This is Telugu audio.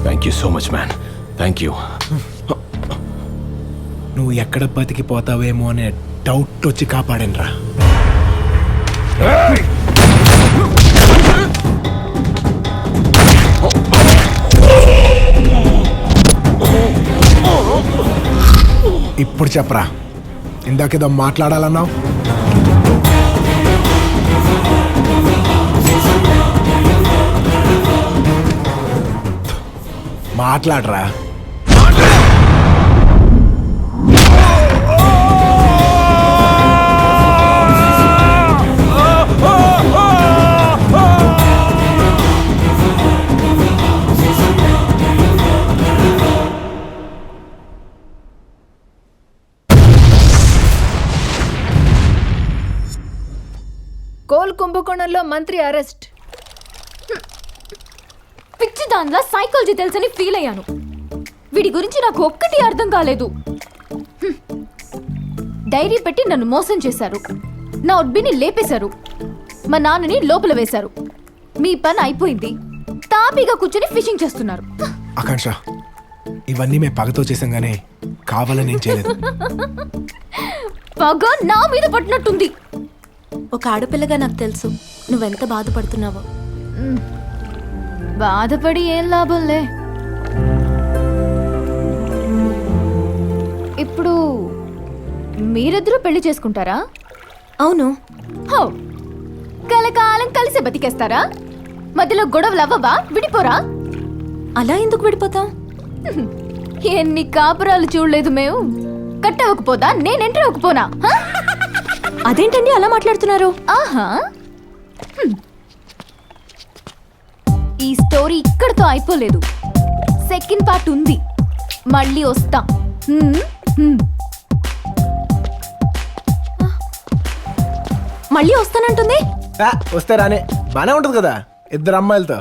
Thank you so much man, thank you. నువ్వు ఎక్కడ బతికిపోతావేమో అనే డౌట్ వచ్చి కాపాడనురా. ఇప్పుడు చెప్పరా, ఇందాకేదో మాట్లాడాలన్నావు. మాట్లాడరా. కోల్ కుంభకోణంలో మంత్రి అరెస్ట్. పిచ్చి దానిలా సైకాలజీ తెలుసని ఫీల్ అయ్యాను. వీడి గురించి నాకు ఒక్కటి అర్థం కాలేదు. డైరీ పెట్టి నన్ను మోసం చేశారు, నా ఒడ్బిని లేపేశారు, మా నాన్నని లోపల వేశారు. మీ పని అయిపోయింది, తాపీగా కూర్చొని ఫిషింగ్ చేస్తున్నారు. ఆకాంక్ష, ఇవన్నీ మేము పగతో చేసాం గానీ కావాలని ఏం చేయలేదు. పగ నా మీద పట్టినట్టుంది. ఒక ఆడపిల్లగా నాకు తెలుసు నువ్వెంత బాధపడుతున్నావో. బాధపడి ఏం లాభంలే. ఇప్పుడు మీరిద్దరూ పెళ్లి చేసుకుంటారా? అవును. హౌ కలకాలం కలిసి బతికేస్తారా? మధ్యలో గొడవలు అవ్వవా? విడిపోరా? అలా ఎందుకు విడిపోతాం? ఎన్ని కాపురాలు చూడలేదు మేము. కట్టవకపోదా నేను ఎంటర్ అవ్వకపోనా? అదేంటండి అలా మాట్లాడుతున్నారు? ఆహా, ఈ స్టోరీ ఇక్కడితో అయిపోలేదు. సెకండ్ పార్ట్ ఉంది, మళ్ళీ వస్తా. మళ్ళీ వస్తానంటుంది. వస్తే రానే, బానే ఉంటుంది కదా ఇద్దరు అమ్మాయిలతో.